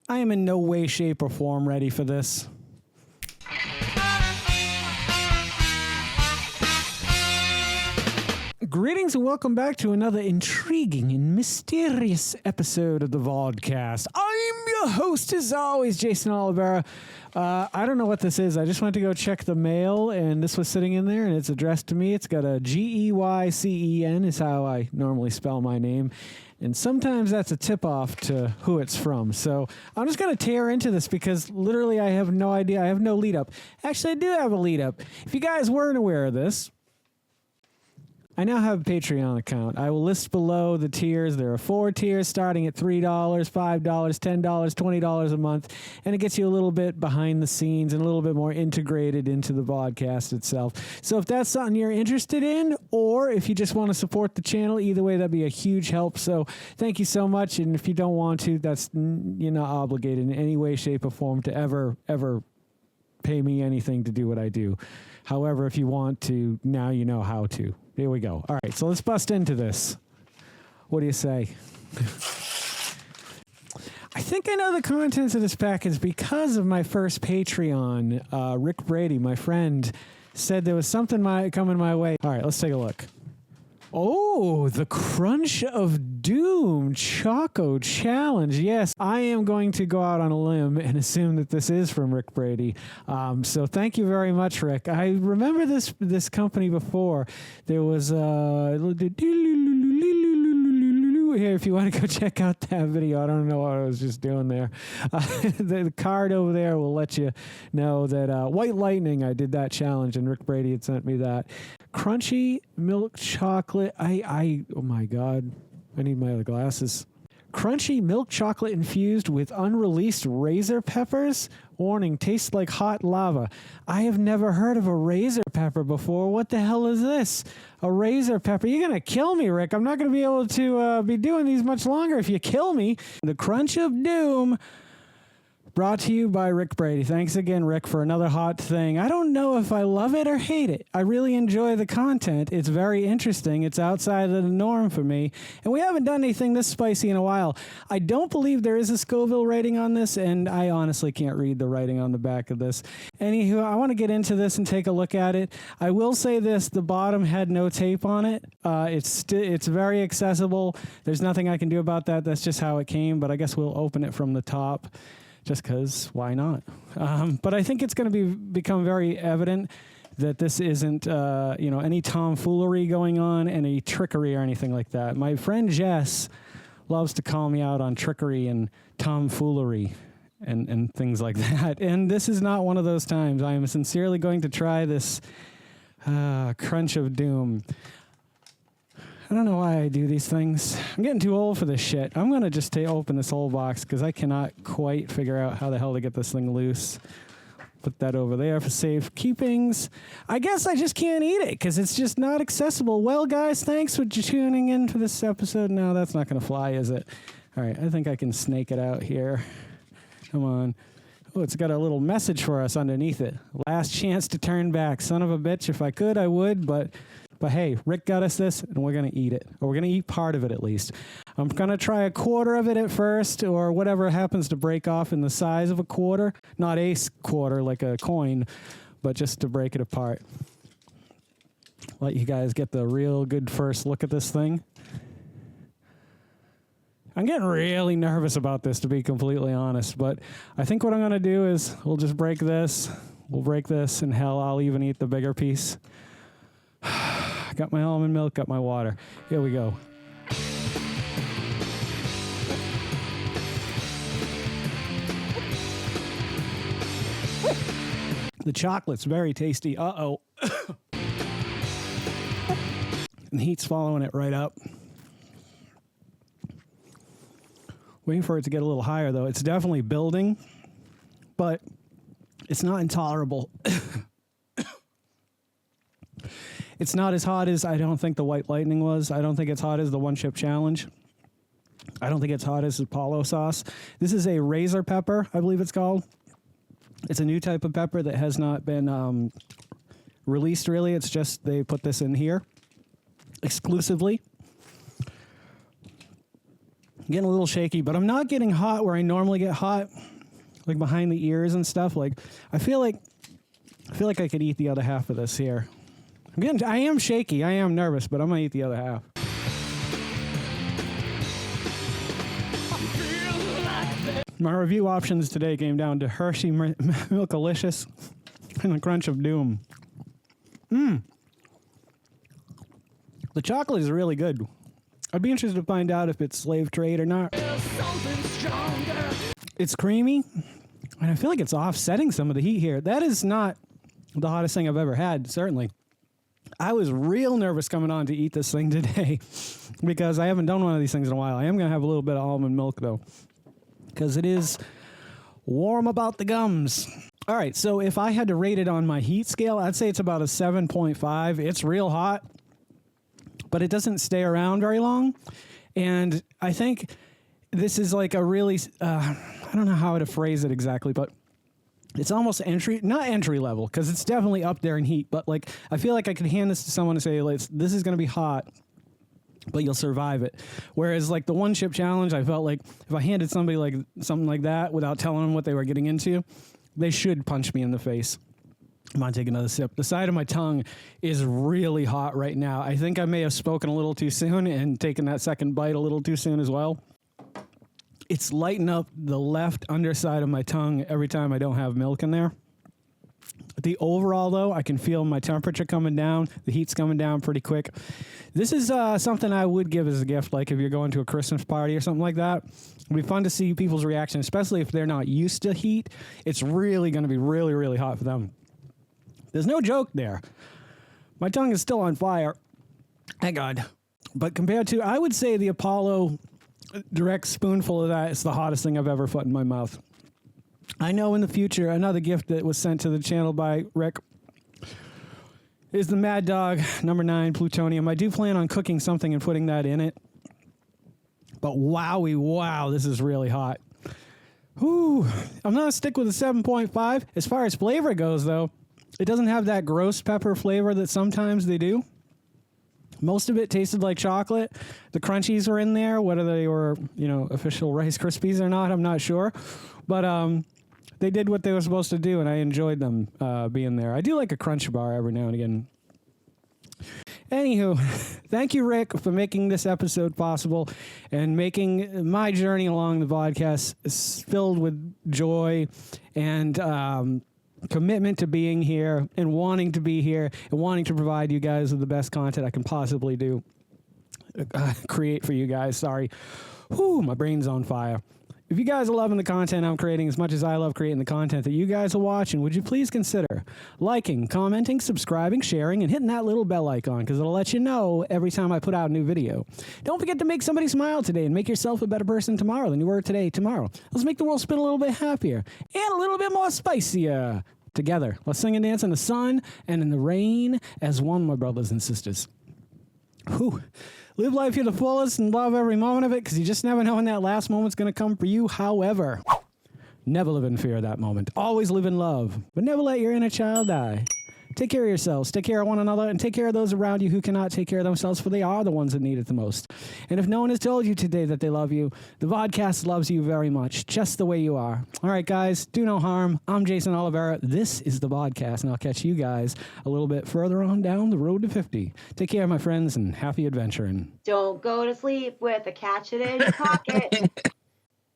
I am in no way, shape, or form ready for this. Greetings and welcome back to another intriguing and mysterious episode of the Vodkast. I'm your host, as always, Jason Oliveira. I don't know what this is. I just went to go check the mail, and this was sitting in there, and it's addressed to me. It's got a Geycen is how I normally spell my name, and sometimes that's a tip-off to who it's from. So I'm just going to tear into this because literally I have no idea. I have no lead-up. Actually, I do have a lead-up. If you guys weren't aware of this, I now have a Patreon account. I will list below the tiers. There are 4 tiers starting at $3, $5, $10, $20 a month, and it gets you a little bit behind the scenes and a little bit more integrated into the podcast itself. So if that's something you're interested in, or if you just want to support the channel, either way, that'd be a huge help. So thank you so much, and if you don't want to, you're not obligated in any way, shape, or form to ever pay me anything to do what I do. However, if you want to, now you know how to. Here we go. All right, so let's bust into this. What do you say? I think I know the contents of this package because of my first Patreon. Rick Brady, my friend, said there was something coming my way. All right, let's take a look. Oh, the Crunch of Doom Choco Challenge. Yes, I am going to go out on a limb and assume that this is from Rick Brady. So thank you very much, Rick. I remember this company before. There was here, if you want to go check out that video. I don't know what I was just doing there. The card over there will let you know that White Lightning, I did that challenge, and Rick Brady had sent me that. Crunchy milk chocolate. Oh my God. I need my other glasses. Crunchy milk chocolate infused with unreleased razor peppers. Warning, tastes like hot lava. I have never heard of a razor pepper before. What the hell is this? A razor pepper? You're going to kill me, Rick. I'm not going to be able to be doing these much longer if you kill me. The Crunch of Doom. Brought to you by Rick Brady. Thanks again, Rick, for another hot thing. I don't know if I love it or hate it. I really enjoy the content. It's very interesting. It's outside of the norm for me. And we haven't done anything this spicy in a while. I don't believe there is a Scoville rating on this, and I honestly can't read the writing on the back of this. Anywho, I want to get into this and take a look at it. I will say this. The bottom had no tape on it. It's very accessible. There's nothing I can do about that. That's just how it came, but I guess we'll open it from the top. Just because, why not? But I think it's going to become very evident that this isn't, any tomfoolery going on, any trickery or anything like that. My friend Jess loves to call me out on trickery and tomfoolery and things like that. And this is not one of those times. I am sincerely going to try this Crunch of Doom. I don't know why I do these things. I'm getting too old for this shit. I'm going to just open this whole box because I cannot quite figure out how the hell to get this thing loose. Put that over there for safe keepings. I guess I just can't eat it because it's just not accessible. Well, guys, thanks for tuning in for this episode. No, that's not going to fly, is it? All right, I think I can snake it out here. Come on. Oh, it's got a little message for us underneath it. Last chance to turn back. Son of a bitch. If I could, I would, but hey, Rick got us this, and we're going to eat it. Or we're going to eat part of it, at least. I'm going to try a quarter of it at first, or whatever happens to break off in the size of a quarter. Not a quarter, like a coin, but just to break it apart. Let you guys get the real good first look at this thing. I'm getting really nervous about this, to be completely honest, but I think what I'm going to do is we'll just break this. We'll break this, and hell, I'll even eat the bigger piece. Got my almond milk, got my water. Here we go. The chocolate's very tasty. Uh-oh. And the heat's following it right up. Waiting for it to get a little higher, though. It's definitely building, but it's not intolerable. It's not as hot as I don't think the White Lightning was. I don't think it's hot as the One Chip Challenge. I don't think it's hot as Apollo sauce. This is a razor pepper, I believe it's called. It's a new type of pepper that has not been released, really. It's just they put this in here exclusively. Getting a little shaky, but I'm not getting hot where I normally get hot, like behind the ears and stuff. Like I feel like I could eat the other half of this here. I am shaky. I am nervous, but I'm gonna eat the other half. My review options today came down to Hershey Milkalicious and the Crunch of Doom. The chocolate is really good. I'd be interested to find out if it's slave trade or not. It's creamy, and I feel like it's offsetting some of the heat here. That is not the hottest thing I've ever had, certainly. I was real nervous coming on to eat this thing today because I haven't done one of these things in a while. I am going to have a little bit of almond milk, though, because it is warm about the gums. All right, so if I had to rate it on my heat scale, I'd say it's about a 7.5. It's real hot, but it doesn't stay around very long. And I think this is like a really, I don't know how to phrase it exactly, but it's almost not entry level, because it's definitely up there in heat, but like I feel like I could hand this to someone and say, this is going to be hot, but you'll survive it. Whereas like the one chip challenge, I felt like if I handed somebody like something like that without telling them what they were getting into, they should punch me in the face. I'm going to take another sip. The side of my tongue is really hot right now. I think I may have spoken a little too soon and taken that second bite a little too soon as well. It's lighting up the left underside of my tongue every time I don't have milk in there. The overall, though, I can feel my temperature coming down. The heat's coming down pretty quick. This is something I would give as a gift, like if you're going to a Christmas party or something like that. It'd be fun to see people's reaction, especially if they're not used to heat. It's really going to be really, really hot for them. There's no joke there. My tongue is still on fire. Thank God. But compared to, I would say the Apollo direct spoonful of that is the hottest thing I've ever put in my mouth. I know in the future, another gift that was sent to the channel by Rick is the Mad Dog number 9 plutonium. I do plan on cooking something and putting that in it. But wow, this is really hot. Whew. I'm going to stick with a 7.5. As far as flavor goes, though, it doesn't have that gross pepper flavor that sometimes they do. Most of it tasted like chocolate. The crunchies were in there, whether they were, official Rice Krispies or not, I'm not sure. But they did what they were supposed to do, and I enjoyed them being there. I do like a Crunch bar every now and again. Anywho, thank you, Rick, for making this episode possible and making my journey along the Vodkast filled with joy and commitment to being here and wanting to be here and wanting to provide you guys with the best content I can possibly do. Create for you guys. Sorry. Whew, my brain's on fire. If you guys are loving the content I'm creating as much as I love creating the content that you guys are watching, would you please consider liking, commenting, subscribing, sharing, and hitting that little bell icon, because it'll let you know every time I put out a new video. Don't forget to make somebody smile today and make yourself a better person tomorrow than you were today tomorrow. Let's make the world spin a little bit happier and a little bit more spicier together. Let's sing and dance in the sun and in the rain as one, my brothers and sisters. Whew. Live life to the fullest and love every moment of it, because you just never know when that last moment's going to come for you. However, never live in fear of that moment. Always live in love, but never let your inner child die. Take care of yourselves, take care of one another, and take care of those around you who cannot take care of themselves, for they are the ones that need it the most. And if no one has told you today that they love you, the Vodkast loves you very much, just the way you are. All right, guys, do no harm. I'm Jason Oliveira. This is the Vodkast, and I'll catch you guys a little bit further on down the road to 50. Take care, my friends, and happy adventuring. Don't go to sleep with a catch it in your pocket.